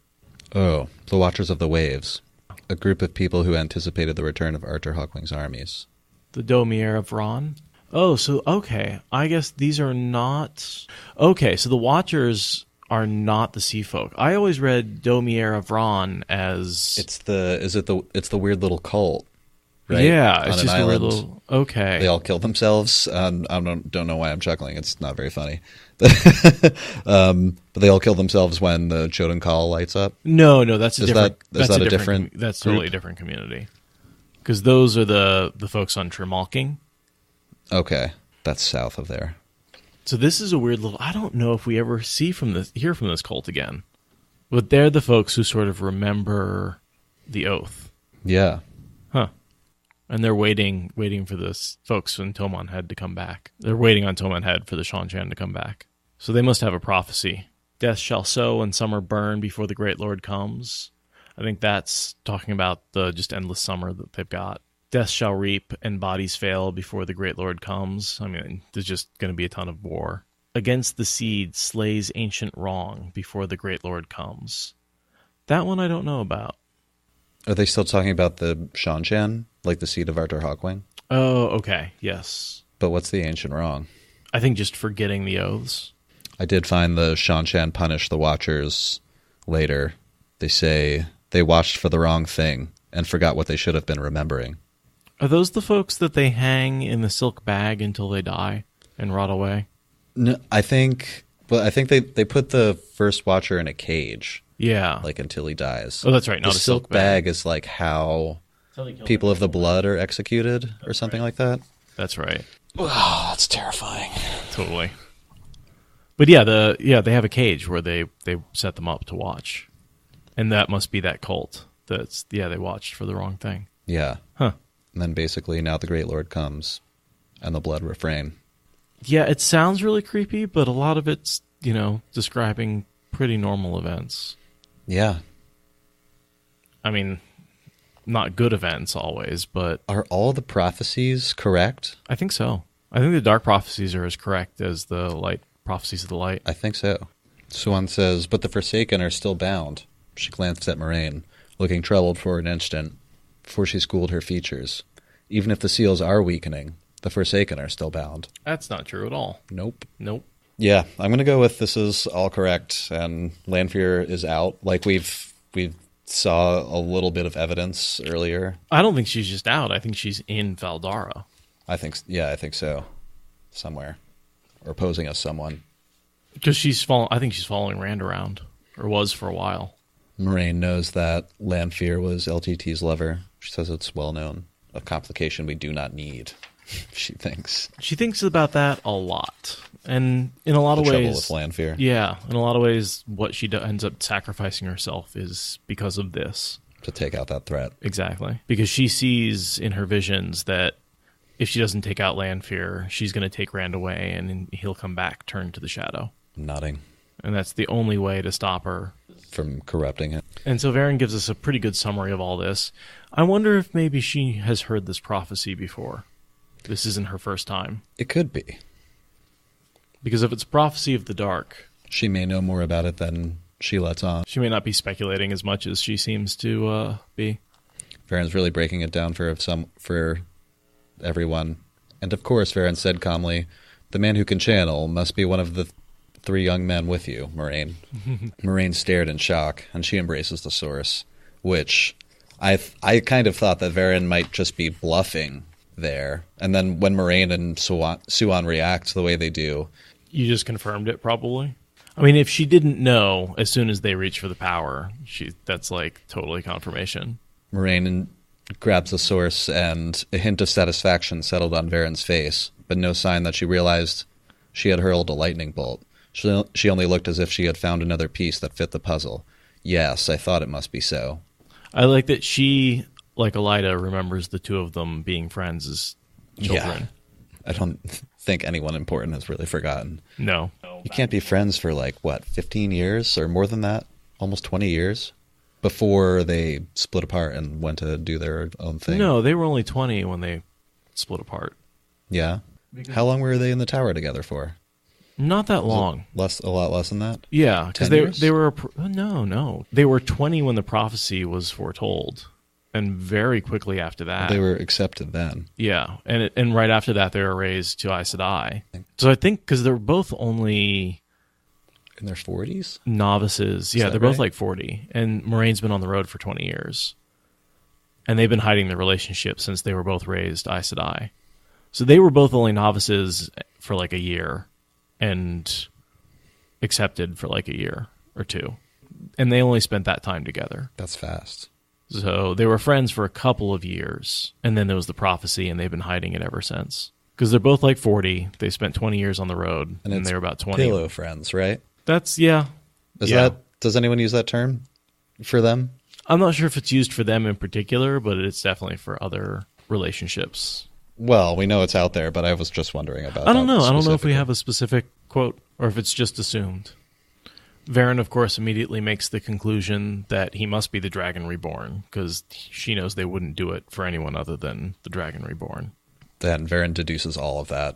Oh, the Watchers of the Waves. A group of people who anticipated the return of Arthur Hawkwing's armies. The Domier of Ron? Oh, so, okay. I guess these are not... Okay, so the Watchers are not the Sea Folk. I always read Domier of Ron as... It's the weird little cult, right? Yeah, On it's an just island. a weird little... Okay. They all killed themselves. I don't know why I'm chuckling. It's not very funny. But they all killed themselves when the Chodan Call lights up. No, that's a different... Is that a different That's group? totally a different community. Because those are the folks on Tremalking. Okay, that's south of there. So this is a weird little... I don't know if we ever hear from this cult again. But they're the folks who sort of remember the oath. Yeah. Huh. And they're waiting for the folks in Toman Head to come back. They're waiting on Toman Head for the Shan-Chan to come back. So they must have a prophecy. Death shall sow and summer burn before the great Lord comes. I think that's talking about the just endless summer that they've got. Death shall reap and bodies fail before the great Lord comes. I mean, there's just going to be a ton of war. Against the seed slays ancient wrong before the great Lord comes. That one I don't know about. Are they still talking about the Shan-Chan, like the seed of Arthur Hawkwing? Oh, okay, yes. But what's the ancient wrong? I think just forgetting the oaths. I did find the Shan-Chan punish the Watchers later. They say they watched for the wrong thing and forgot what they should have been remembering. Are those the folks that they hang in the silk bag until they die and rot away? No, I think they put the first Watcher in a cage. Yeah. Like until he dies. Oh, that's right. Not the a silk bag is like how people of the blood are executed or something like that. That's right. Oh, that's terrifying. Totally. But yeah, they have a cage where they set them up to watch. And that must be that cult. They watched for the wrong thing. Yeah. Huh. And then basically now the Great Lord comes and the blood refrain. Yeah, it sounds really creepy, but a lot of it's, describing pretty normal events. Yeah. I mean, not good events always, but... Are all the prophecies correct? I think so. I think the dark prophecies are as correct as the light prophecies of the light. I think so. Swan says, but the Forsaken are still bound. She glanced at Moraine, looking troubled for an instant, before she schooled her features. Even if the seals are weakening, the Forsaken are still bound. That's not true at all. Nope. Yeah, I'm going to go with this is all correct, and Lanfear is out. Like we've saw a little bit of evidence earlier. I don't think she's just out. I think she's in Valdara. I think so. Somewhere. Or posing as someone. Because I think she's following Rand around, or was for a while. Moraine knows that Lanfear was LTT's lover. She says it's well known. A complication we do not need, she thinks. She thinks about that a lot. And in a lot of ways... trouble with Lanfear. Yeah, in a lot of ways, what she ends up sacrificing herself is because of this. To take out that threat. Exactly. Because she sees in her visions that if she doesn't take out Lanfear, she's going to take Rand away, and he'll come back, turned to the shadow. Nodding. And that's the only way to stop her. From corrupting it. And so Verin gives us a pretty good summary of all this. I wonder if maybe she has heard this prophecy before. this isn't her first time. It could be. Because if it's prophecy of the dark, she may know more about it than she lets on. She may not be speculating as much as she seems to be. Verin's really breaking it down for everyone. And of course, Verin said calmly, the man who can channel must be one of the 3 young men with you, Moraine. Moraine stared in shock, and she embraces the source, which I kind of thought that Verin might just be bluffing there. And then when Moraine and Suan react the way they do... You just confirmed it, probably? I mean, if she didn't know as soon as they reach for the power, that's like totally confirmation. Moraine grabs the source, and a hint of satisfaction settled on Verin's face, but no sign that she realized she had hurled a lightning bolt. She only looked as if she had found another piece that fit the puzzle. Yes, I thought it must be so. I like that she, like Elida, remembers the 2 of them being friends as children. Yeah. I don't think anyone important has really forgotten. No. You can't be friends for 15 years or more than that? Almost 20 years? Before they split apart and went to do their own thing. No, they were only 20 when they split apart. Yeah? How long were they in the tower together for? Not that long. A lot less than that? Yeah, because 10 years? they were... No. They were 20 when the prophecy was foretold. And very quickly after that... They were accepted then. Yeah, and right after that, they were raised to Aes Sedai. So I think, because they're both only... In their 40s? Novices. Yeah, they're both like 40. And Moraine's been on the road for 20 years. And they've been hiding their relationship since they were both raised Aes Sedai. So they were both only novices for like a year. And accepted for like a year or 2. And they only spent that time together. That's fast. So they were friends for a couple of years. And then there was the prophecy, and they've been hiding it ever since. Because they're both like 40. They spent 20 years on the road, and they were about 20. Pillow friends, right? That's, yeah. Does anyone use that term for them? I'm not sure if it's used for them in particular, but it's definitely for other relationships. Well, we know it's out there, but I was just wondering about I don't know. I don't know if we have a specific quote or if it's just assumed. Verin, of course, immediately makes the conclusion that he must be the Dragon Reborn, because she knows they wouldn't do it for anyone other than the Dragon Reborn. Then Verin deduces all of that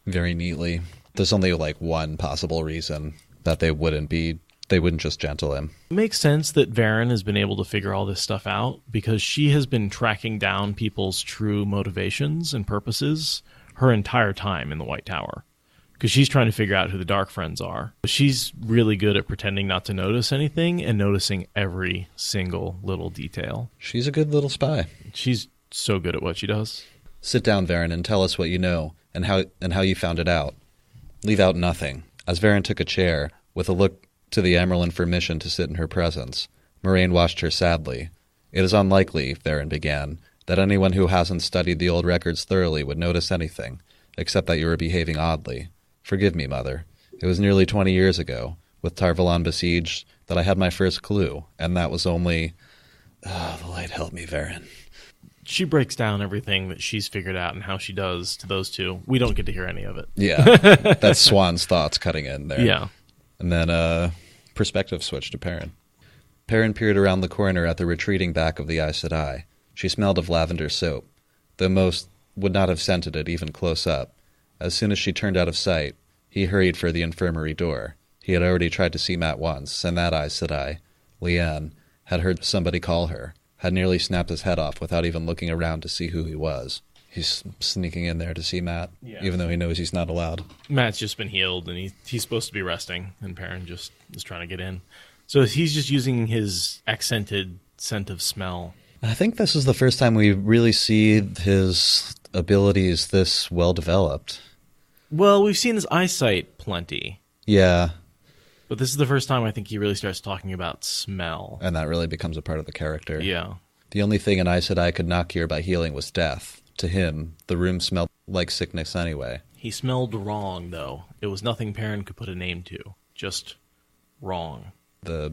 very neatly. There's only one possible reason that they wouldn't just gentle him. It makes sense that Verin has been able to figure all this stuff out because she has been tracking down people's true motivations and purposes her entire time in the White Tower. Because she's trying to figure out who the Dark Friends are. She's really good at pretending not to notice anything and noticing every single little detail. She's a good little spy. She's so good at what she does. Sit down, Verin, and tell us what you know and how you found it out. Leave out nothing. As Verin took a chair, with a look to the Amerlin for permission to sit in her presence, Moraine watched her sadly. It is unlikely, Verin began, that anyone who hasn't studied the old records thoroughly would notice anything, except that you were behaving oddly. Forgive me, Mother. It was nearly 20 years ago, with Tar-Valon besieged, that I had my first clue, and that was only... Oh, the light help me, Verin. She breaks down everything that she's figured out and how she does to those 2. We don't get to hear any of it. Yeah, that's Swan's thoughts cutting in there. Yeah. And then perspective switch to Perrin. Perrin peered around the corner at the retreating back of the Aes Sedai. She smelled of lavender soap, though most would not have scented it even close up. As soon as she turned out of sight, he hurried for the infirmary door. He had already tried to see Mat once, and that Aes Sedai, Liane, had heard somebody call her, had nearly snapped his head off without even looking around to see who he was. He's sneaking in there to see Mat, even though he knows he's not allowed. Mat's just been healed, and he's supposed to be resting, and Perrin just is trying to get in. So he's just using his accented scent of smell. I think this is the first time we really see his abilities this well developed. Well, we've seen his eyesight plenty. Yeah. But this is the first time I think he really starts talking about smell. And that really becomes a part of the character. Yeah. The only thing an Aes Sedai could not cure by healing was death. To him, the room smelled like sickness anyway. He smelled wrong, though. It was nothing Perrin could put a name to. Just wrong. I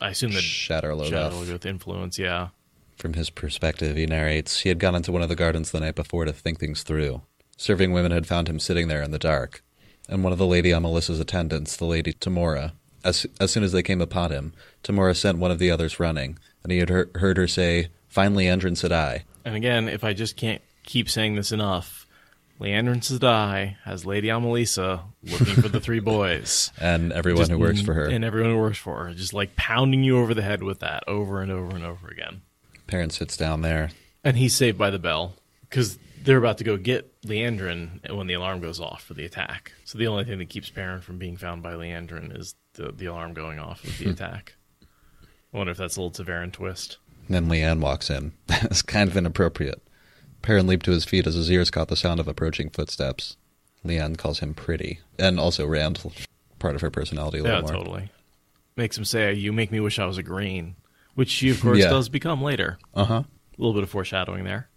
assume that Shadow Logoth influence, yeah. From his perspective, he narrates, he had gone into one of the gardens the night before to think things through. Serving women had found him sitting there in the dark, and one of the Lady Amelissa's attendants, the Lady Tamora, as soon as they came upon him, Tamora sent one of the others running, and he had heard her say, "Find Liandrin Sedai." And again, if I just can't keep saying this enough, Liandrin Sedai has Lady Amalisa looking for the three boys. And everyone who works for her. And everyone who works for her. Just like pounding you over the head with that over and over and over again. Perrin sits down there. And he's saved by the bell because they're about to go get Liandrin when the alarm goes off for the attack. So the only thing that keeps Perrin from being found by Liandrin is the alarm going off with the attack. I wonder if that's a little Verin twist. And then Leanne walks in. It's kind of inappropriate. Perrin leaped to his feet as his ears caught the sound of approaching footsteps. Leanne calls him pretty. And also Rand, part of her personality a little more. Yeah, totally. Makes him say, you make me wish I was a green. Which she, of course, does become later. Uh-huh. A little bit of foreshadowing there.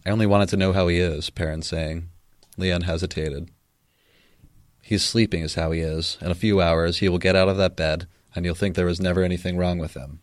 I only wanted to know how he is, Perrin's saying. Leanne hesitated. He's sleeping is how he is. In a few hours, he will get out of that bed, and you'll think there was never anything wrong with him.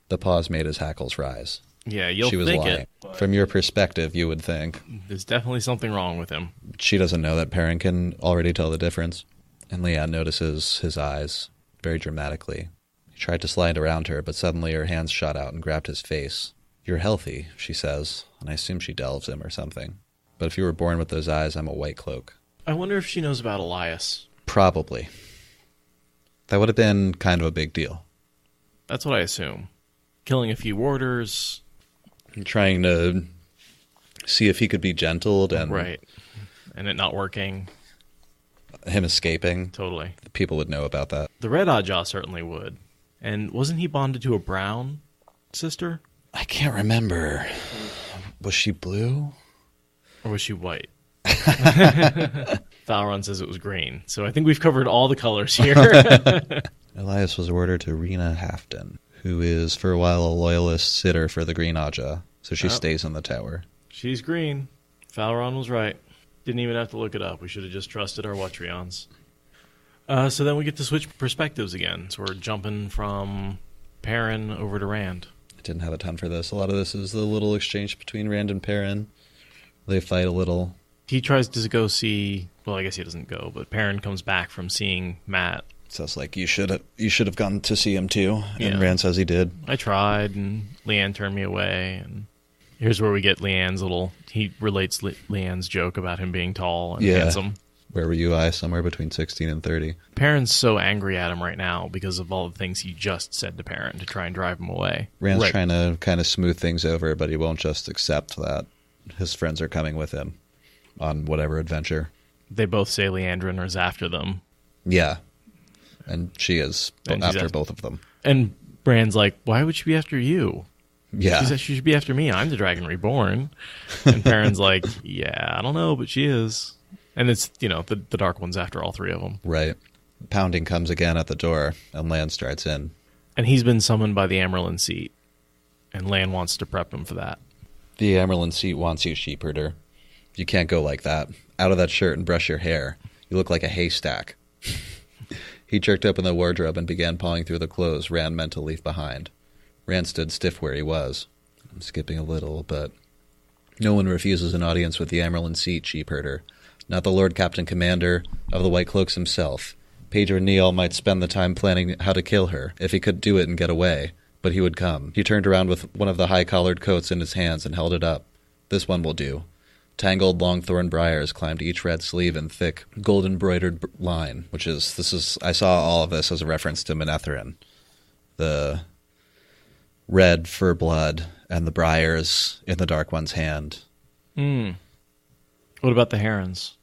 The pause made his hackles rise. Yeah, you'll she was think lying. it. From your perspective, you would think. There's definitely something wrong with him. She doesn't know that Perrin can already tell the difference. And Leanne notices his eyes very dramatically. He tried to slide around her, but suddenly her hands shot out and grabbed his face. You're healthy, she says, and I assume she delves him or something. But if you were born with those eyes, I'm a white cloak. I wonder if she knows about Elias. Probably. That would have been kind of a big deal. That's what I assume. Killing a few warders. Trying to see if he could be gentled and... Right. And it not working. Him escaping. Totally. People would know about that. The Red Oddjaw certainly would. And wasn't he bonded to a brown sister? I can't remember. Was she blue? Or was she white? Valron says it was green. So I think we've covered all the colors here. Elias was ordered to Rena Halfton, who is for a while a loyalist sitter for the Green Aja, so she stays in the tower. She's green. Valron was right. Didn't even have to look it up. We should have just trusted our Wattrions. So then we get to switch perspectives again. So we're jumping from Perrin over to Rand. I didn't have a ton for this. A lot of this is the little exchange between Rand and Perrin. They fight a little. He tries to go see... Well, I guess he doesn't go, but Perrin comes back from seeing Matt. So it's like, you should have gone to see him too. And Rand says he did. I tried, and Leanne turned me away. And here's where we get Leanne's little... He relates Leanne's joke about him being tall and handsome. Where were you? Somewhere between 16 and 30. Perrin's so angry at him right now because of all the things he just said to Perrin to try and drive him away. Rand's trying to kind of smooth things over, but he won't just accept that his friends are coming with him on whatever adventure. They both say Liandrin is after them. Yeah. And she is after both of them. And Rand's like, why would she be after you? Yeah. She said she should be after me. I'm the Dragon Reborn. And Perrin's like, yeah, I don't know, but she is. And it's, the Dark One's after all three of them. Right. Pounding comes again at the door, and Lan starts in. And he's been summoned by the Amerlin Seat. And Lan wants to prep him for that. The Amerlin Seat wants you, sheepherder. You can't go like that. Out of that shirt and brush your hair. You look like a haystack. He jerked open the wardrobe and began pawing through the clothes Rand meant to leave behind. Rand stood stiff where he was. I'm skipping a little, but... No one refuses an audience with the Amerlin Seat, sheepherder. Not the Lord Captain Commander of the White Cloaks himself. Pedro Neal might spend the time planning how to kill her, if he could do it and get away. But he would come. He turned around with one of the high-collared coats in his hands and held it up. This one will do. Tangled long-thorn briars climbed each red sleeve in thick, gold-embroidered line, I saw all of this as a reference to Manetheren. The red for blood and the briars in the Dark One's hand. What about the herons?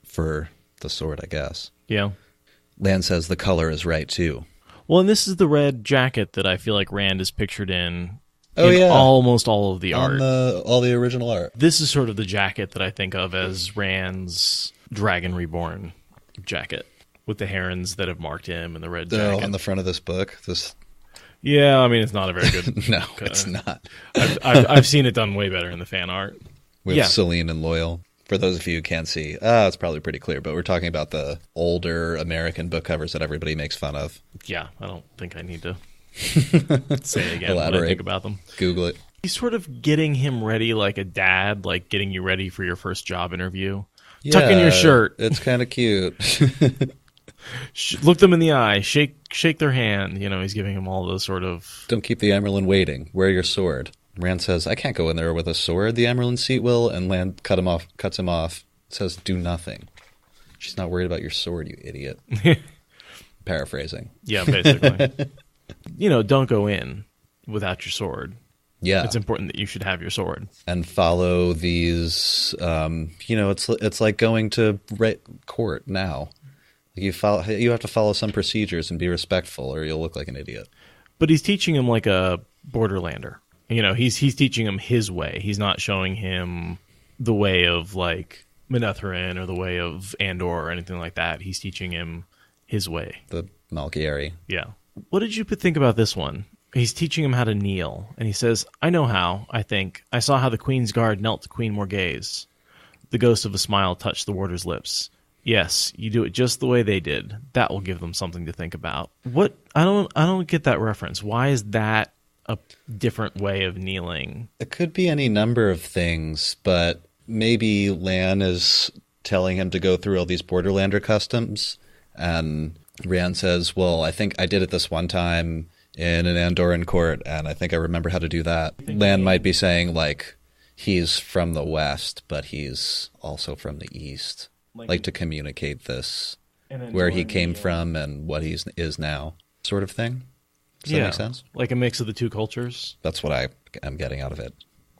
For the sword, I guess. Yeah. Lan says the color is right, too. Well, and this is the red jacket that I feel like Rand is pictured in yeah. Almost all of the art. All the original art. This is sort of the jacket that I think of as Rand's Dragon Reborn jacket, with the herons that have marked him and the red jacket. On the front of this book. Yeah, I mean, it's not a very good... No, it's not. I've seen it done way better in the fan art. With Celine and Loyal. For those of you who can't see, it's probably pretty clear, but we're talking about the older American book covers that everybody makes fun of. Yeah, I don't think I need to say it again when I think about them. Google it. He's sort of getting him ready like a dad, like getting you ready for your first job interview. Yeah, Tuck in your shirt. It's kind of cute. Look them in the eye. Shake their hand. He's giving him all those sort of... Don't keep the Amerlin waiting. Wear your sword. Rand says, I can't go in there with a sword. The Amyrlin seat will. And Land cuts him off, says, do nothing. She's not worried about your sword, you idiot. Paraphrasing. Yeah, basically. Don't go in without your sword. Yeah. It's important that you should have your sword. And follow these, it's like going to court now. You have to follow some procedures and be respectful or you'll look like an idiot. But he's teaching him like a borderlander. He's teaching him his way. He's not showing him the way of like Manetheren or the way of Andor or anything like that. He's teaching him his way. The Malkieri. Yeah. What did you think about this one? He's teaching him how to kneel, and he says, I know how, I think. I saw how the Queen's guard knelt to Queen Morgaze. The ghost of a smile touched the warder's lips. Yes, you do it just the way they did. That will give them something to think about. What? I don't get that reference. Why is that a different way of kneeling? It could be any number of things, but maybe Lan is telling him to go through all these Borderlander customs, and Rand says, well, I think I did it this one time in an Andoran court, and I think I remember how to do that. Lan might be saying, like, he's from the West, but he's also from the East. Like to communicate this, where he came from and what he is now, sort of thing. Does that make sense? Like a mix of the two cultures? That's what I am getting out of it.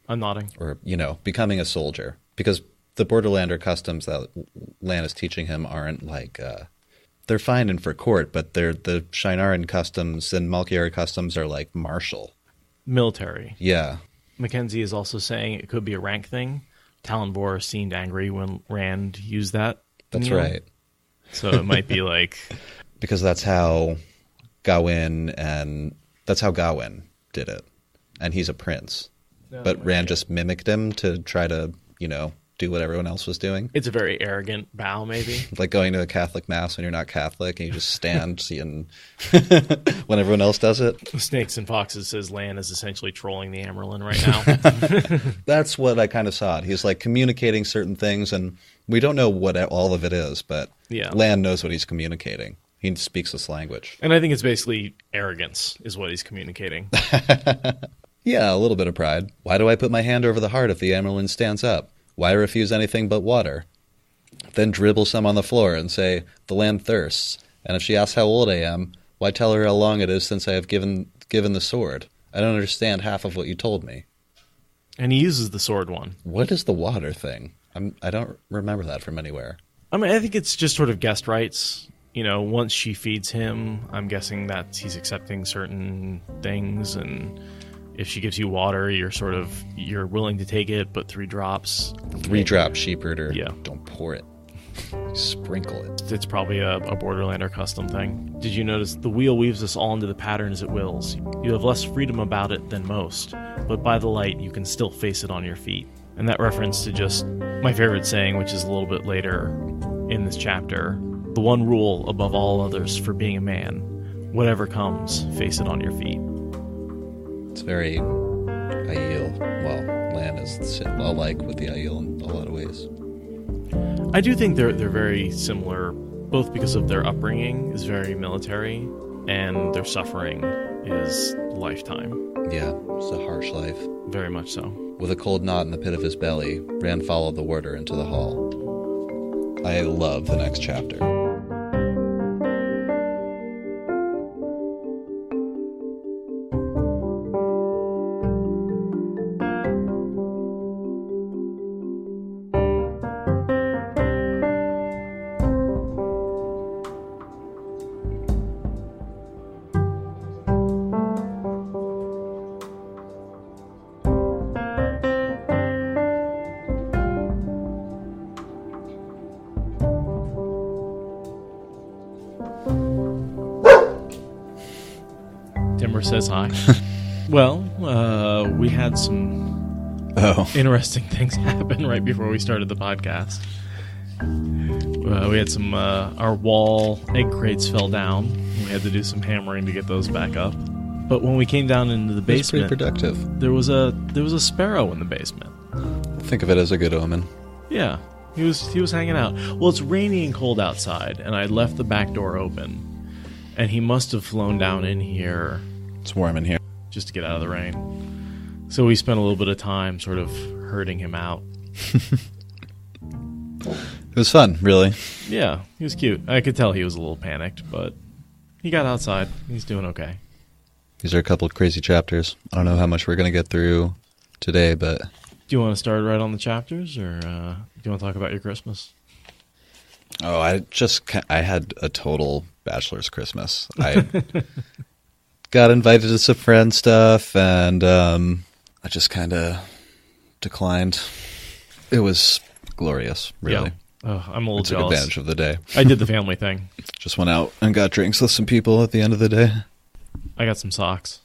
I'm nodding. Or, becoming a soldier. Because the Borderlander customs that Lan is teaching him aren't like... they're fine and for court, but the Shinaran customs and Malkieri customs are like martial. Military. Yeah. Mackenzie is also saying it could be a rank thing. Talon Bor seemed angry when Rand used that. That's right. So it might be like... Because that's how Gawain did it. And he's a prince. But Rand just mimicked him to try to, do what everyone else was doing. It's a very arrogant bow, maybe. Like going to a Catholic mass when you're not Catholic and you just stand seeing when everyone else does it. Snakes and Foxes says Lan is essentially trolling the Amyrlin right now. That's what I kind of saw it. He's like communicating certain things, and we don't know what all of it is, but Lan knows what he's communicating. He speaks this language. And I think it's basically arrogance is what he's communicating. Yeah, a little bit of pride. Why do I put my hand over the heart if the Amyrlin stands up? Why refuse anything but water? Then dribble some on the floor and say, the land thirsts. And if she asks how old I am, why tell her how long it is since I have given the sword? I don't understand half of what you told me. And he uses the sword one. What is the water thing? I don't remember that from anywhere. I mean, I think it's just sort of guest rights. Once she feeds him, I'm guessing that he's accepting certain things, and if she gives you water, you're willing to take it, but 3 drops. 3 drops, sheepherder. Yeah. Don't pour it. Sprinkle it. It's probably a Borderlander custom thing. Did you notice the wheel weaves us all into the patterns it wills? You have less freedom about it than most, but by the light you can still face it on your feet. And that reference to just my favorite saying, which is a little bit later in this chapter, the one rule above all others for being a man, whatever comes, face it on your feet. It's very Aiel. Well, Lan is alike with the Aiel in a lot of ways. I do think they're very similar, both because of their upbringing is very military, and their suffering is lifetime. Yeah, it's a harsh life. Very much so. With a cold knot in the pit of his belly, Rand followed the warder into the hall. I love the next chapter. Says hi. Well, we had some interesting things happen right before we started the podcast. We had some our wall egg crates fell down. We had to do some hammering to get those back up. But when we came down into the basement, pretty productive. There was a sparrow in the basement. Think of it as a good omen. Yeah, he was hanging out. Well, it's rainy and cold outside, and I left the back door open, and he must have flown down in here. It's warm in here. Just to get out of the rain. So we spent a little bit of time sort of herding him out. It was fun, really. Yeah, he was cute. I could tell he was a little panicked, but he got outside. He's doing okay. These are a couple of crazy chapters. I don't know how much we're going to get through today, but... Do you want to start right on the chapters, or do you want to talk about your Christmas? Oh, I had a total bachelor's Christmas. I got invited to some friend stuff, and I just kind of declined. It was glorious, really. Yeah. Oh, I'm a little took jealous. Advantage of the day. I did the family thing. Just went out and got drinks with some people at the end of the day. I got some socks.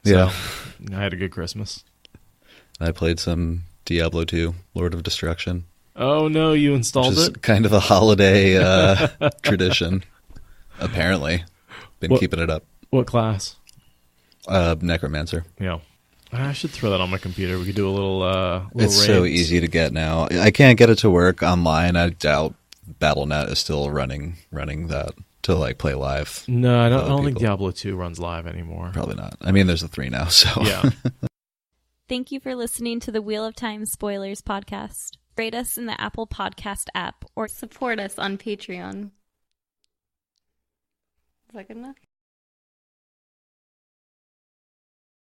Yeah. So, I had a good Christmas. I played some Diablo 2, Lord of Destruction. Oh, no, you installed which is it? kind of a holiday tradition, apparently. Been keeping it up. What class? Necromancer. Yeah. I should throw that on my computer. We could do a little It's raids. so easy to get now. I can't get it to work online. I doubt Battle.net is still running that to like play live. No, I don't think Diablo 2 runs live anymore. Probably not. I mean, there's a 3 now, so. Yeah. Thank you for listening to the Wheel of Time Spoilers podcast. Rate us in the Apple Podcast app or support us on Patreon. Is that good enough?